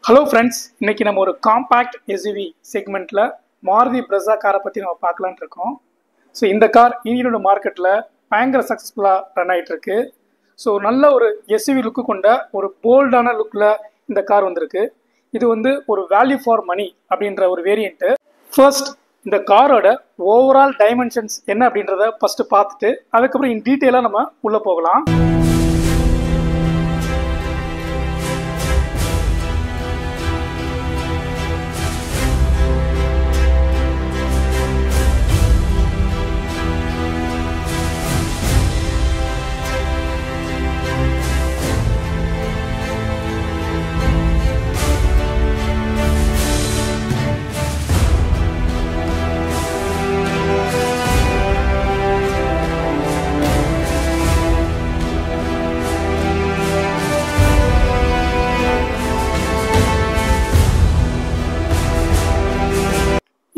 Hello friends, இன்னைக்கு நம்ம ஒரு காம்பேக்ட் எஸ்யூவி செக்மெண்ட்டில் மாருதி பிரெஸா காரை பற்றி நம்ம பார்க்கலான்னு இருக்கோம். ஸோ இந்த கார் இந்தியனோட மார்க்கெட்டில் பயங்கர சக்ஸஸ்ஃபுல்லாக ரன் ஆகிட்டுருக்கு. ஸோ நல்ல ஒரு எஸ்யூவி லுக்கு கொண்ட ஒரு போல்டான லுக்கில் இந்த கார் வந்திருக்கு. இது வந்து ஒரு வேல்யூ ஃபார் மணி அப்படின்ற ஒரு வேரியண்ட்டு. ஃபர்ஸ்ட் இந்த காரோட ஓவரால் டைமென்ஷன்ஸ் என்ன அப்படின்றத ஃபஸ்ட்டு பார்த்துட்டு அதுக்கப்புறம் இன் டீட்டெயிலாக நம்ம உள்ளே போகலாம்.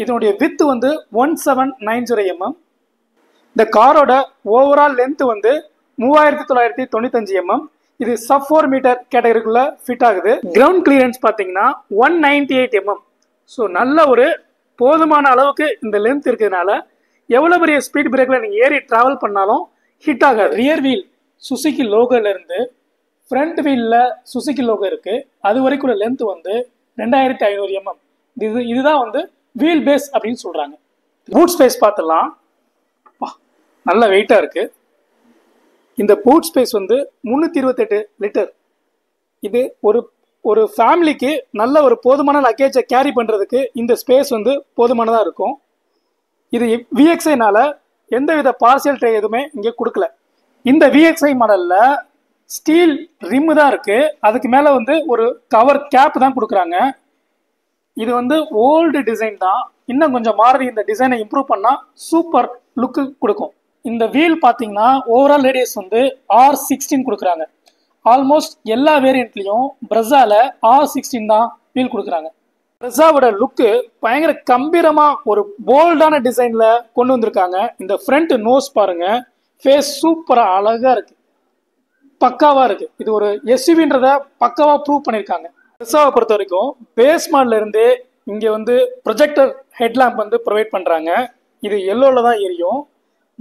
இதனுடைய வித்து வந்து 1790 mm. இந்த காரோட ஓவரால் லென்த் வந்து 3995 mm. இது sub 4 மீட்டர் கேட்டகரிக்குள்ள ஃபிட் ஆகுது. கிரவுண்ட் கிளியரன்ஸ் பார்த்தீங்கன்னா 198 mm. ஸோ நல்ல ஒரு போதுமான அளவுக்கு இந்த லென்த் இருக்கிறதுனால எவ்வளோ பெரிய ஸ்பீட் பிரேக்கில் நீங்கள் ஏறி ட்ராவல் பண்ணாலும் ஹிட் ஆகாது. ரியர் வீல் சுசுகி லோகோலேருந்து ஃப்ரண்ட் வீலில் சுசுகி லோகோ இருக்குது. அது வரைக்குள்ள லென்த் வந்து 2500 mm. இதுதான் வந்து வீல் பேஸ் அப்படின்னு சொல்கிறாங்க. பூட் ஸ்பேஸ் பார்த்துடலாம். நல்ல வெயிட்டாக இருக்குது. இந்த பூட் ஸ்பேஸ் வந்து 328 லிட்டர். இது ஒரு ஃபேமிலிக்கு நல்ல ஒரு போதுமான லக்கேஜை கேரி பண்ணுறதுக்கு இந்த ஸ்பேஸ் வந்து போதுமானதாக இருக்கும். இது விஎக்ஸ்ஐனால எந்தவித பார்சியல் ட்ரே எதுவுமே இங்கே கொடுக்கல. இந்த விஎக்ஸ்ஐ மாடலில் ஸ்டீல் ரிம்மு தான் இருக்குது. அதுக்கு மேலே வந்து ஒரு கவர் கேப் தான் கொடுக்குறாங்க. இது வந்து ஓல்டு டிசைன் தான். இன்னும் கொஞ்சம் மாறி இந்த டிசைனை இம்ப்ரூவ் பண்ணால் சூப்பர் லுக்கு கொடுக்கும். இந்த வீல் பார்த்தீங்கன்னா ஓவரால் ரேடியஸ் வந்து R16 கொடுக்குறாங்க. ஆல்மோஸ்ட் எல்லா வேரியண்ட்லையும் பிரெஸால R16 தான் வீல் கொடுக்குறாங்க. பிரெஸாவோட லுக்கு பயங்கர கம்பீரமாக ஒரு போல்டான டிசைனில் கொண்டு வந்திருக்காங்க. இந்த ஃப்ரண்ட் நோஸ் பாருங்க, ஃபேஸ் சூப்பராக அழகாக இருக்குது, பக்காவாக இருக்குது. இது ஒரு எஸ்யூவின்றதை பக்காவாக ப்ரூவ் பண்ணியிருக்காங்க. பிரெஸாவை பொறுத்த வரைக்கும் பேஸ் மாடல்ல இருந்து இங்கே வந்து ப்ரொஜெக்டர் ஹெட்லாம்ப் வந்து ப்ரொவைட் பண்ணுறாங்க. இது எல்லோவில் தான் எரியும்.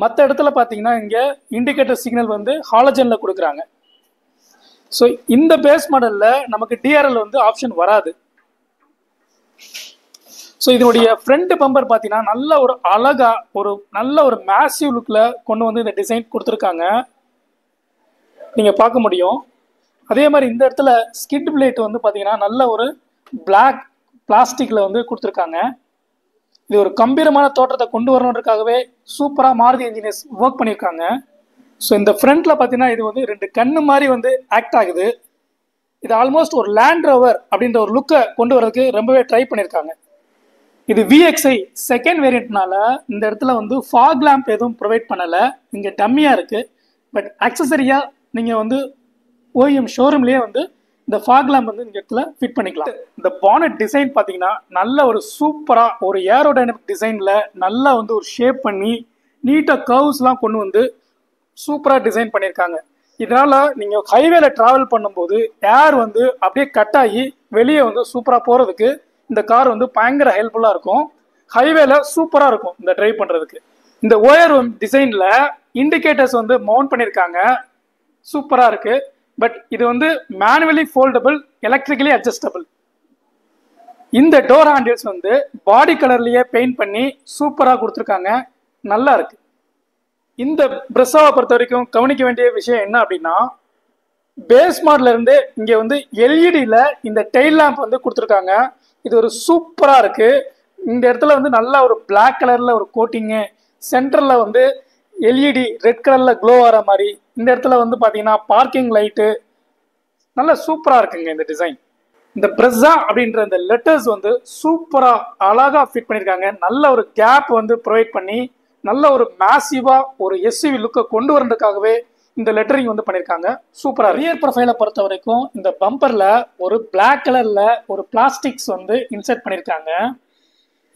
மற்ற இடத்துல பார்த்தீங்கன்னா இங்கே இண்டிகேட்டர் சிக்னல் வந்து ஹாலஜனில் கொடுக்குறாங்க. ஸோ இந்த பேஸ் மாடலில் நமக்கு டிஆர்எல் வந்து ஆப்ஷன் வராது. ஸோ இதனுடைய ஃப்ரண்ட் பம்பர் பார்த்தீங்கன்னா நல்ல ஒரு அழகாக நல்ல ஒரு மேசிவ் லுக்கில் கொண்டு வந்து இந்த டிசைன் கொடுத்துருக்காங்க, நீங்கள் பார்க்க முடியும். அதே மாதிரி இந்த இடத்துல ஸ்கிட் பிளேட் வந்து பார்த்தீங்கன்னா நல்ல ஒரு பிளாக் பிளாஸ்டிக்கில் வந்து கொடுத்துருக்காங்க. இது ஒரு கம்பீரமான தோற்றத்தை கொண்டு வரணுன்றதுக்காகவே சூப்பராக மாருதி இன்ஜினியர்ஸ் ஒர்க் பண்ணியிருக்காங்க. ஸோ இந்த ஃப்ரண்ட்டில் பார்த்தீங்கன்னா இது வந்து 2 கண்ணு மாதிரி வந்து ஆக்ட் ஆகுது. இது ஆல்மோஸ்ட் ஒரு லேண்ட் ரோவர் அப்படின்ற ஒரு லுக்கை கொண்டு வரதுக்கு ரொம்பவே ட்ரை பண்ணியிருக்காங்க. இது விஎக்ஸ்ஐ செகண்ட் வேரியண்ட்னால இந்த இடத்துல வந்து ஃபாக் லேம்ப் எதுவும் ப்ரொவைட் பண்ணலை. இங்கே டம்மியாக இருக்குது. பட் அக்சசரியாக நீங்கள் வந்து ஓஎம் ஷோரூம்லேயே வந்து இந்த ஃபாக் லேம்ப் வந்து இந்த இடத்துல ஃபிட் பண்ணிக்கலாம். இந்த பானட் டிசைன் பார்த்தீங்கன்னா நல்ல ஒரு சூப்பராக ஒரு ஏரோடைனமிக் டிசைனில் நல்லா வந்து ஒரு ஷேப் பண்ணி நீட்டாக கர்வ்ஸ்லாம் கொண்டு வந்து சூப்பராக டிசைன் பண்ணியிருக்காங்க. இதனால் நீங்கள் ஹைவேல ட்ராவல் பண்ணும்போது ஏர் வந்து அப்படியே கட் ஆகி வெளியே வந்து சூப்பராக போகிறதுக்கு இந்த கார் வந்து பயங்கர ஹெல்ப்ஃபுல்லாக இருக்கும். ஹைவேல சூப்பராக இருக்கும் இந்த ட்ரைவ் பண்ணுறதுக்கு. இந்த ஓயர் டிசைனில் இண்டிகேட்டர்ஸ் வந்து மவுண்ட் பண்ணியிருக்காங்க, சூப்பராக இருக்குது. பட் இது வந்து மேனுவலி ஃபோல்டபிள், எலக்ட்ரிக்கலி அட்ஜஸ்டபிள். இந்த டோர் ஹேண்டில்ஸ் வந்து பாடி கலர்லேயே பெயிண்ட் பண்ணி சூப்பராக கொடுத்துருக்காங்க, நல்லா இருக்கு. இந்த பிரெஸாவை பொறுத்த வரைக்கும் கவனிக்க வேண்டிய விஷயம் என்ன அப்படின்னா, பேஸ் மாடல்ல இருந்து இங்கே வந்து எல்இடியில் இந்த டெயில் லேம்ப் வந்து கொடுத்துருக்காங்க. இது ஒரு சூப்பராக இருக்கு. இந்த இடத்துல வந்து நல்லா ஒரு பிளாக் கலரில் ஒரு கோட்டிங்கு, சென்டரில் வந்து எல்இடி ரெட் கலரில் க்ளோ ஆகிற மாதிரி, இந்த இடத்துல வந்து பார்த்தீங்கன்னா பார்க்கிங் லைட்டு நல்லா சூப்பராக இருக்குங்க இந்த டிசைன். இந்த பிரெஸா அப்படின்ற இந்த லெட்டர்ஸ் வந்து சூப்பராக அழகாக ஃபிட் பண்ணியிருக்காங்க. நல்ல ஒரு கேப் வந்து ப்ரொவைட் பண்ணி நல்ல ஒரு மேசிவாக ஒரு எஸ்யூவி லுக்கை கொண்டு வரதுக்காகவே இந்த லெட்டரிங் வந்து பண்ணியிருக்காங்க, சூப்பராக. ரியர் ப்ரொஃபைலை பொறுத்த வரைக்கும் இந்த பம்பரில் ஒரு பிளாக் கலரில் ஒரு பிளாஸ்டிக்ஸ் வந்து இன்சர்ட் பண்ணியிருக்காங்க.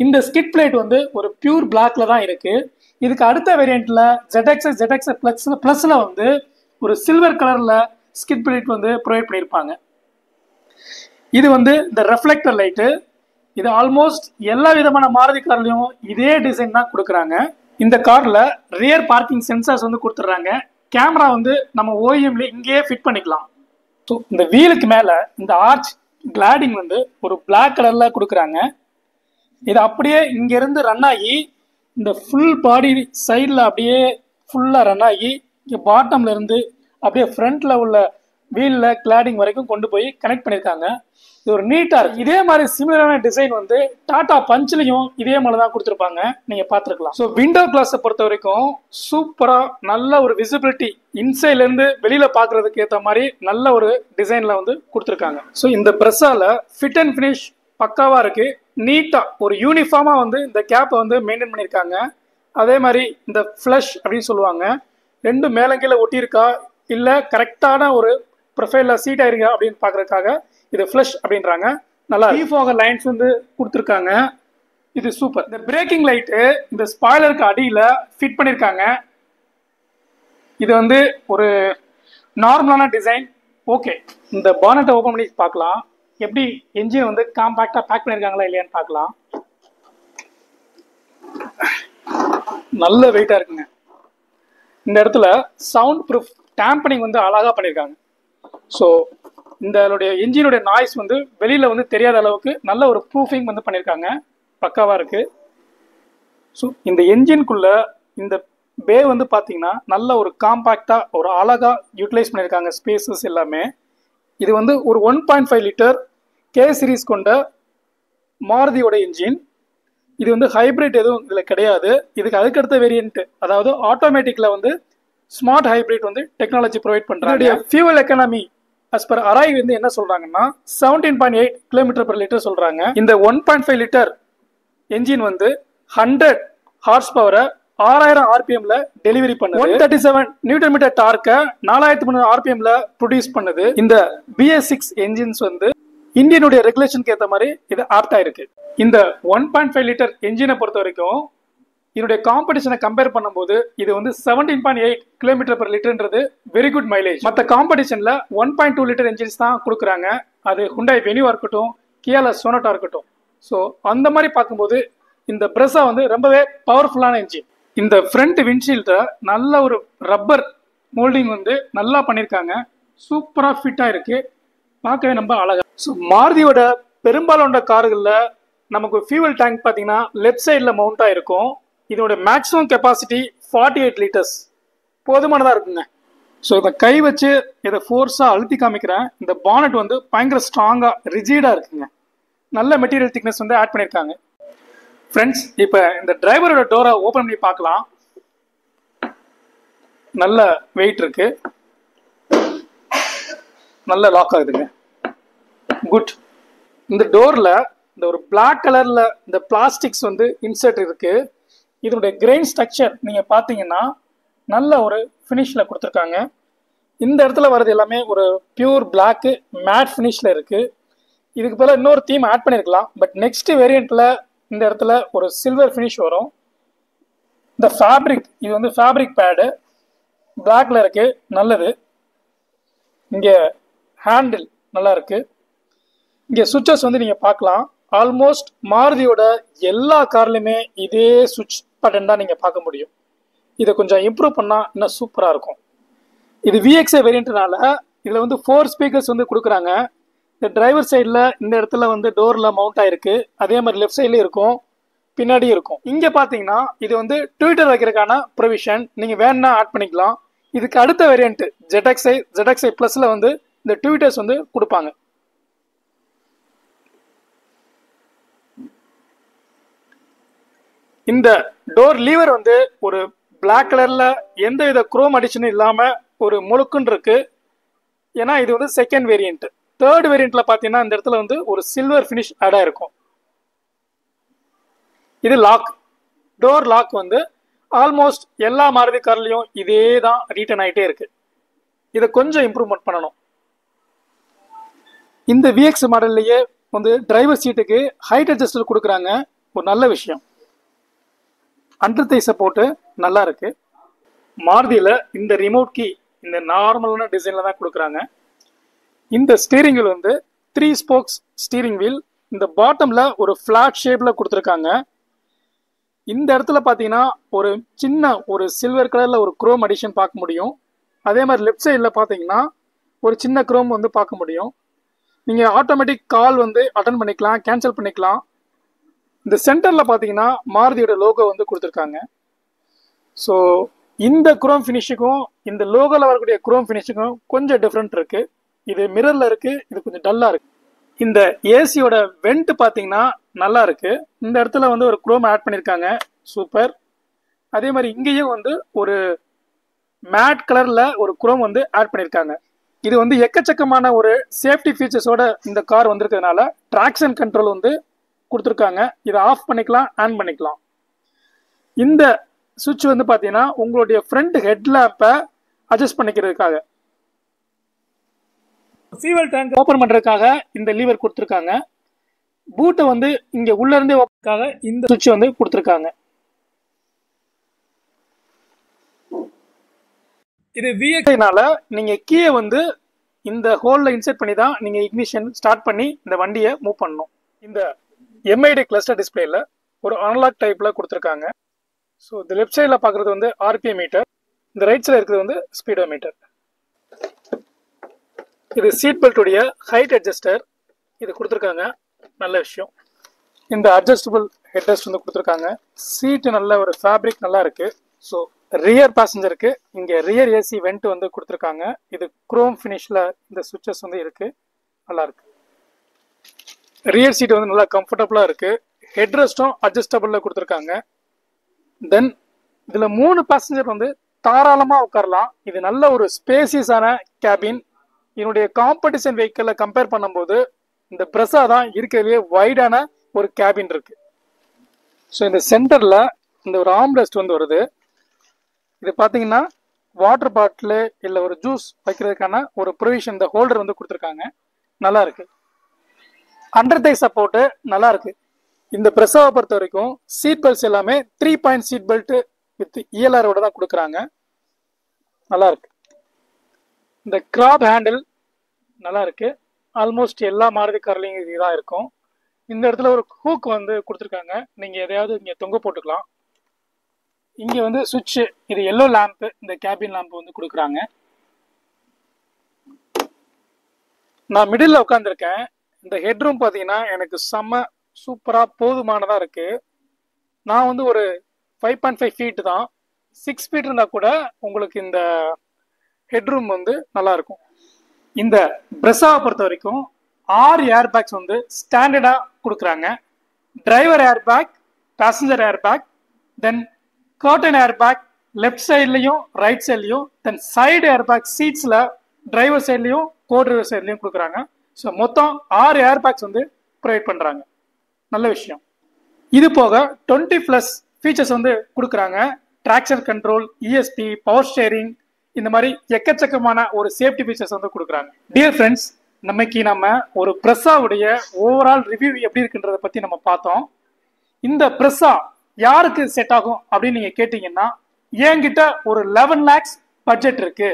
இந்த ஸ்கிட் பிளேட் வந்து ஒரு பியூர் பிளாக்ல தான் இருக்குது. இதுக்கு அடுத்த வேரியண்ட்ல ZX ப்ளஸ்ல வந்து ஒரு சில்வர் கலர்ல ஸ்கிட் பிளேட் வந்து ப்ரொவைட் பண்ணியிருப்பாங்க. இது வந்து இந்த ரெஃப்ளெக்டர் லைட்டு. இது ஆல்மோஸ்ட் எல்லா விதமான மாருதி கார்லையும் இதே டிசைன் தான் கொடுக்குறாங்க. இந்த காரில் ரியர் பார்க்கிங் சென்சார்ஸ் வந்து கொடுத்துட்றாங்க. கேமரா வந்து நம்ம ஓஎம்ல இங்கேயே ஃபிட் பண்ணிக்கலாம். ஸோ இந்த வீலுக்கு மேலே இந்த ஆர்ச் கிளாடிங் வந்து ஒரு பிளாக் கலரில் கொடுக்குறாங்க. இது அப்படியே இங்கேருந்து ரன் ஆகி இந்த ஃபுல் பாடி சைடில் அப்படியே ஃபுல்லாக ரன் ஆகி இங்கே பாட்டம்ல இருந்து அப்படியே ஃப்ரண்ட்டில் உள்ள வீலில் கிளாடிங் வரைக்கும் கொண்டு போய் கனெக்ட் பண்ணியிருக்காங்க. இது ஒரு நீட்டாக இருக்குது. இதே மாதிரி சிமிலரான டிசைன் வந்து டாடா பஞ்ச்லையும் இதே மாதிரி தான் கொடுத்துருப்பாங்க, நீங்கள் பார்த்துருக்கலாம். ஸோ விண்டோ கிளாஸை பொறுத்த வரைக்கும் சூப்பராக நல்ல ஒரு விசிபிலிட்டி இன்சைட்லேருந்து வெளியில் பார்க்குறதுக்கு ஏற்ற மாதிரி நல்ல ஒரு டிசைனில் வந்து கொடுத்துருக்காங்க. ஸோ இந்த ப்ரெஸ்ஸால் ஃபிட் அண்ட் ஃபினிஷ் பக்காவாக இருக்குது. நீட்டாக ஒரு யூனிஃபார்மாக வந்து இந்த கேப்பை வந்து மெயின்டைன் பண்ணியிருக்காங்க. அதே மாதிரி இந்த ஃப்ளஷ் அப்படின்னு சொல்லுவாங்க, ரெண்டும் மேலங்கீழே ஒட்டியிருக்கா இல்லை கரெக்டான ஒரு ப்ரொஃபைலில் சீட் ஆயிருங்க அப்படின்னு பார்க்குறதுக்காக இது ஃப்ளஷ் அப்படின்றாங்க. நல்லா டிஃபாகர் லைன்ஸ் வந்து கொடுத்துருக்காங்க. இது சூப்பர். இந்த பிரேக்கிங் லைட்டு இந்த ஸ்பாய்லருக்கு அடியில் ஃபிட் பண்ணியிருக்காங்க. இது வந்து ஒரு நார்மலான டிசைன். ஓகே, இந்த பானட்டை ஓப்பன் பண்ணி பார்க்கலாம். எப்படி என்ஜின் வந்து காம்பேக்டாக பேக் பண்ணியிருக்காங்களா இல்லையான்னு பார்க்கலாம். நல்ல வெயிட்டாக இருக்குங்க. இந்த இடத்துல சவுண்ட் ப்ரூஃப் டேம்பனிங் வந்து அழகாக பண்ணியிருக்காங்க. ஸோ இந்த என்ஜினுடைய நாய்ஸ் வந்து வெளியில் வந்து தெரியாத அளவுக்கு நல்ல ஒரு ப்ரூஃபிங் வந்து பண்ணியிருக்காங்க. பக்காவாக இருக்குது. ஸோ இந்த என்ஜின்குள்ளே இந்த பே வந்து பார்த்தீங்கன்னா நல்ல ஒரு காம்பேக்டாக ஒரு அழகாக யூட்டிலைஸ் பண்ணியிருக்காங்க ஸ்பேசஸ் எல்லாமே. இது வந்து ஒரு 1.5 லிட்டர் கே சீரீஸ் கொண்ட மாருதியோட என்ஜின். இது வந்து ஹைப்ரிட் எதுவும் இதில் கிடையாது. இதுக்கு அதுக்கடுத்த வேரியன்ட், அதாவது ஆட்டோமேட்டிக்கில் வந்து ஸ்மார்ட் ஹைப்ரிட் வந்து டெக்னாலஜி ப்ரொவைட் பண்ணுறாங்க. Fuel economy as per array வந்து என்ன சொல்கிறாங்கன்னா 17.8 km/L சொல்கிறாங்க. இந்த 1.5 லிட்டர் என்ஜின் வந்து 100 ஹார்ஸ் பவரை 6000 RPMல டெலிவரி பண்ணுது. 137 Nm டார்க்கை 4300 RPMல ப்ரொடியூஸ் பண்ணுது. இந்த BS6 என்ஜின்ஸ் வந்து இந்தியனுடைய ரெகுலேஷனுக்கு ஏற்ற மாதிரி இது ஆப்டா இருக்கு. இந்த 1.5 லிட்டர் என்ஜினை பொறுத்த வரைக்கும் இதனுடைய காம்படிஷனை கம்பேர் பண்ணும்போது இது வந்து 17.8 km/Lன்றது வெரி குட் மைலேஜ். மற்ற காம்படிஷன்ல 1.2 லிட்டர் என்ஜின்ஸ் தான் கொடுக்குறாங்க. அது ஹுண்டாய் வெனியூவா இருக்கட்டும், கியால சோனட்டா இருக்கட்டும். ஸோ அந்த மாதிரி பார்க்கும்போது இந்த பிரெஸ்ஸா வந்து ரொம்பவே பவர்ஃபுல்லான என்ஜின். இந்த ஃப்ரண்ட் விண்ட்ஷீல்ட நல்ல ஒரு ரப்பர் மோல்டிங் வந்து நல்லா பண்ணியிருக்காங்க. சூப்பராக ஃபிட்டாக இருக்கு, பார்க்கவே ரொம்ப அழகா. ஸோ மாருதியோட பெரும்பாலான கார்களில் நமக்கு ஃபியூவல் டேங்க் பார்த்தீங்கன்னா லெஃப்ட் சைடில் மவுண்டாக இருக்கும். இதோட மேக்ஸிமம் கெப்பாசிட்டி 48 லிட்டர்ஸ் போதுமானதாக இருக்குங்க. ஸோ இதை கை வச்சு இதை ஃபோர்ஸாக அழுத்தி காமிக்கிறேன். இந்த பானட் வந்து பயங்கர ஸ்ட்ராங்காக ரிஜிடாக இருக்குங்க. நல்ல மெட்டீரியல் திக்னஸ் வந்து ஆட் பண்ணியிருக்காங்க. ஃப்ரெண்ட்ஸ், இப்போ இந்த டிரைவரோட டோரை ஓப்பன் பண்ணி பார்க்கலாம். நல்ல வெயிட் இருக்கு, நல்ல லாக் ஆகுதுங்க. குட். இந்த டோரில் இந்த ஒரு பிளாக் கலரில் இந்த பிளாஸ்டிக்ஸ் வந்து இன்சர்ட் இருக்கு. இதனுடைய கிரெயின் ஸ்ட்ரக்சர் நீங்கள் பார்த்தீங்கன்னா நல்ல ஒரு ஃபினிஷில் கொடுத்துருக்காங்க. இந்த இடத்துல வர்றது எல்லாமே ஒரு பியூர் பிளாக்கு மேட் ஃபினிஷில் இருக்குது. இதுக்கு பதிலாக இன்னொரு தீம் ஆட் பண்ணியிருக்கலாம். பட் நெக்ஸ்ட் வேரியண்ட்டில் இந்த இடத்துல ஒரு சில்வர் ஃபினிஷ் வரும். இந்த ஃபேப்ரிக், இது வந்து ஃபேப்ரிக் பேடு பிளாக்ல இருக்கு, நல்லது. இங்கே ஹேண்டில் நல்லா இருக்கு. இங்கே சுவிட்சஸ் வந்து நீங்கள் பார்க்கலாம். ஆல்மோஸ்ட் மாருதியோட எல்லா கார்லையுமே இதே சுவிட்ச் பட்டன் தான் நீங்கள் பார்க்க முடியும். இதை கொஞ்சம் இம்ப்ரூவ் பண்ணால் இன்னும் சூப்பராக இருக்கும். இது VXA வேரியண்ட்னால இதில் வந்து 4 ஸ்பீக்கர்ஸ் வந்து கொடுக்குறாங்க. இந்த டிரைவர் சைடில் இந்த இடத்துல வந்து டோரில் மவுண்ட் ஆகிருக்கு. அதே மாதிரி லெஃப்ட் சைட்லேயும் இருக்கும், பின்னாடியும் இருக்கும். இங்கே பார்த்தீங்கன்னா இது வந்து ட்விட்டர் வைக்கிறதுக்கான ப்ரொவிஷன். நீங்கள் வேணும்னா ஆட் பண்ணிக்கலாம். இதுக்கு அடுத்த வேரியண்ட் ZXi ப்ளஸில் வந்து இந்த ட்விட்டர்ஸ் வந்து கொடுப்பாங்க. இந்த டோர் லீவர் வந்து ஒரு பிளாக் கலர்ல எந்த வித குரோம் அடிஷனும் இல்லாம ஒரு முழுக்குன்னு இருக்கு. ஏன்னா இது வந்து செகண்ட் வேரியன்ட். தேர்ட் வேரியன்ட்ல பாத்தீங்கன்னா இந்த இடத்துல வந்து ஒரு சில்வர் ஃபினிஷ் ஆட் ஆயிருக்கும். இது லாக், டோர் லாக் வந்து ஆல்மோஸ்ட் எல்லா மாருதி கார்லயும் இதே தான் ரீட்டன் ஆகிட்டே இருக்கு. இதை கொஞ்சம் இம்ப்ரூவ்மெண்ட் பண்ணணும். இந்த VX மாடல்லையே வந்து டிரைவர் சீட்டுக்கு ஹைட் அட்ஜஸ்டர் கொடுக்குறாங்க, ஒரு நல்ல விஷயம். அண்டர் தை சப்போர்ட்டு நல்லா இருக்கு. மாருதியில் இந்த ரிமோட் கீ இந்த நார்மலான டிசைனில் தான் கொடுக்குறாங்க. இந்த ஸ்டீரிங்கில் வந்து 3 ஸ்போக்ஸ் ஸ்டீரிங் வீல். இந்த பாட்டம்ல ஒரு ஃபிளாட் ஷேப்ல கொடுத்துருக்காங்க. இந்த இடத்துல பார்த்தீங்கன்னா ஒரு சின்ன ஒரு சில்வர் கலர்ல ஒரு குரோம் அடிஷன் பார்க்க முடியும். அதே மாதிரி லெஃப்ட் சைடில் பார்த்தீங்கன்னா ஒரு சின்ன குரோம் வந்து பார்க்க முடியும். நீங்கள் ஆட்டோமேட்டிக் கால் வந்து அட்டன் பண்ணிக்கலாம், கேன்சல் பண்ணிக்கலாம். இந்த சென்டரில் பார்த்தீங்கன்னா மாருதியோட லோகோ வந்து கொடுத்துருக்காங்க. ஸோ இந்த குரோம் ஃபினிஷுக்கும் இந்த லோகோவில் வரக்கூடிய குரோம் ஃபினிஷுக்கும் கொஞ்சம் டிஃப்ரெண்ட் இருக்குது. இது மிரரில் இருக்குது, இது கொஞ்சம் டல்லாக இருக்குது. இந்த ஏசியோட வெண்ட் பார்த்தீங்கன்னா நல்லா இருக்குது. இந்த இடத்துல வந்து ஒரு குரோம் ஆட் பண்ணியிருக்காங்க, சூப்பர். அதே மாதிரி இங்கேயும் வந்து ஒரு மேட் கலரில் ஒரு குரோம் வந்து ஆட் பண்ணியிருக்காங்க. இது வந்து எக்கச்சக்கமான ஒரு சேஃப்டி ஃபீச்சர்ஸோட இந்த கார் வந்திருக்கிறதுனால ட்ராக்ஷன் கண்ட்ரோல் வந்து கொடுத்துருக்காங்க. இதை ஆஃப் பண்ணிக்கலாம், ஆன் பண்ணிக்கலாம். இந்த சுவிட்ச் வந்து பார்த்தீங்கன்னா உங்களுடைய ஃப்ரண்ட் ஹெட் லேம்பை அட்ஜஸ்ட் பண்ணிக்கிறதுக்காக, ஃபியூவல் டேங்க் ஓப்பன் பண்ணுறதுக்காக இந்த லீவர் கொடுத்துருக்காங்க. பூட்டை வந்து இங்கே உள்ளேருந்தே ஓப்பனுக்காக இந்த சுவிட்ச் வந்து கொடுத்துருக்காங்க. இது விஎக்ஸ்னால நீங்கள் கீயை வந்து இந்த ஹோலில் இன்செர்ட் பண்ணி தான் நீங்கள் இக்னிஷன் ஸ்டார்ட் பண்ணி இந்த வண்டியை மூவ் பண்ணணும். இந்த எம்ஐடி கிளஸ்டர் டிஸ்பிளேல ஒரு அனலாக் டைப்பில் கொடுத்துருக்காங்க. ஸோ இந்த லெஃப்ட் சைடில் பார்க்குறது வந்து ஆர்பிஎம் மீட்டர், இந்த ரைட் சைடில் இருக்கிறது வந்து ஸ்பீடோ மீட்டர். இது சீட் பெல்ட்டுடைய ஹைட் அட்ஜஸ்டர், இது கொடுத்துருக்காங்க, நல்ல விஷயம். இந்த அட்ஜஸ்டபிள் ஹெட்ரெஸ்ட் வந்து கொடுத்துருக்காங்க. சீட்டு நல்ல ஒரு ஃபேப்ரிக் நல்லா இருக்குது. ஸோ ரியர் பேசஞ்சருக்கு இங்கே ரியர் ஏசி வெண்ட் வந்து கொடுத்துருக்காங்க. இது குரோம் ஃபினிஷில் இந்த சுவிட்சஸ் வந்து இருக்குது, நல்லாயிருக்கு. ரியர் சீட் வந்து நல்லா கம்ஃபர்டபுளாக இருக்குது. ஹெட்ரெஸ்ட்டும் அட்ஜஸ்டபிளில் கொடுத்துருக்காங்க. தென் இதில் 3 பேசஞ்சர் வந்து தாராளமாக உட்காரலாம். இது நல்ல ஒரு ஸ்பேசியஸான கேபின். என்னுடைய காம்படிஷன் வெஹிக்கிளை கம்பேர் பண்ணும்போது இந்த பிரஸா தான் இருக்கிறதுலே வைடான ஒரு கேபின் இருக்கு. ஸோ இந்த சென்டரில் இந்த ஒரு ஆம்ரெஸ்ட் வந்து வருது. இது பார்த்தீங்கன்னா வாட்டர் பாட்டில் இல்லை ஒரு ஜூஸ் வைக்கிறதுக்கான ஒரு ப்ரொவிஷன், இந்த ஹோல்டர் வந்து கொடுத்துருக்காங்க, நல்லா இருக்கு. அண்டர் தை சப்போர்ட்டு நல்லா இருக்கு. இந்த பிரஸாவை பொறுத்த வரைக்கும் சீட் பெல்ட்ஸ் எல்லாமே 3 பாயிண்ட் சீட் பெல்ட் வித் இஎல்ஆரோட தான் கொடுக்குறாங்க, நல்லா இருக்கு. இந்த கிராப் ஹேண்டில் நல்லா இருக்கு. ஆல்மோஸ்ட் எல்லா மாருதி கார்லையும் இதுதான் இருக்கும். இந்த இடத்துல ஒரு ஹூக் வந்து கொடுத்துருக்காங்க, நீங்கள் எதையாவது இங்கே தொங்க போட்டுக்கலாம். இங்கே வந்து சுவிட்சு, இது எல்லோ லேம்ப்பு, இந்த கேபின் லேம்ப் வந்து கொடுக்குறாங்க. நான் மிடில் உட்காந்துருக்கேன். இந்த ஹெட்ரூம் பார்த்தீங்கன்னா எனக்கு செம்ம சூப்பராக போதுமானதாக இருக்குது. நான் வந்து ஒரு 5.5 ஃபீட் தான், 6 ஃபீட் இருந்தால் கூட உங்களுக்கு இந்த ஹெட்ரூம் வந்து நல்லாயிருக்கும். இந்த பிரஸாவை பொறுத்த வரைக்கும் 6 ஏர் பேக்ஸ் வந்து ஸ்டாண்டர்டாக கொடுக்குறாங்க. Driver air bag, passenger air bag, then curtain air bag left சைட்லையும் ரைட் சைட்லையும், தென் சைடு ஏர் பேக் சீட்ஸில் டிரைவர் சைட்லையும் கோ டிரைவர் சைட்லையும் கொடுக்குறாங்க. ஸோ மொத்தம் 6 ஏர் பேக்ஸ் வந்து ப்ரொவைட் பண்ணுறாங்க, நல்ல விஷயம். இது போக 20+ ஃபீச்சர்ஸ் வந்து கொடுக்குறாங்க. Traction control, ESP, power steering, இந்த மாதிரி எக்கச்சக்கமான ஒரு சேஃப்டி ஃபீச்சர்ஸ் வந்து கொடுக்குறாங்க. டியர் ஃப்ரெண்ட்ஸ், நம்ம ஒரு பிரஸாவுடைய ஓவரால் ரிவ்யூ எப்படி இருக்குன்றதை பற்றி நம்ம பார்த்தோம். இந்த பிரஸா யாருக்கு செட் ஆகும் அப்படின்னு நீங்கள் கேட்டிங்கன்னா, என்கிட்ட ஒரு 11 lakhs பட்ஜெட் இருக்கு,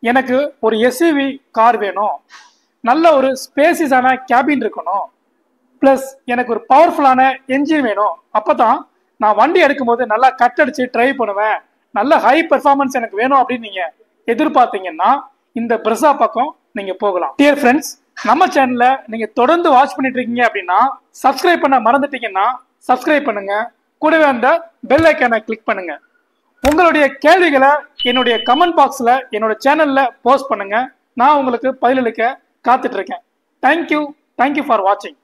எனக்கு ஒரு எஸ்யூவி கார் வேணும், நல்ல ஒரு ஸ்பேசியஸான கேபின் இருக்கணும், ப்ளஸ் எனக்கு ஒரு பவர்ஃபுல்லான என்ஜின் வேணும், அப்போ தான் நான் வண்டி எடுக்கும்போது நல்லா கட் அடிச்சு ட்ரைவ் பண்ணுவேன், நல்ல ஹை பெர்ஃபார்மன்ஸ் எனக்கு வேணும் அப்படின்னு நீங்கள் எதிர்பார்த்தீங்கன்னா இந்த பிரஸா பக்கம் நீங்கள் போகலாம். டியர் ஃப்ரெண்ட்ஸ், நம்ம சேனலை நீங்கள் தொடர்ந்து வாட்ச் பண்ணிட்டு இருக்கீங்க அப்படின்னா, சப்ஸ்கிரைப் பண்ண மறந்துட்டீங்கன்னா சப்ஸ்கிரைப் பண்ணுங்க, கூடவே அந்த பெல் ஐக்கானை கிளிக் பண்ணுங்க. உங்களுடைய கேள்விகளை என்னுடைய கமெண்ட் பாக்ஸில் என்னோட சேனலில் போஸ்ட் பண்ணுங்க, நான் உங்களுக்கு பதிலளிக்க காத்துட்டு இருக்கேன். தேங்க்யூ ஃபார் வாட்சிங்.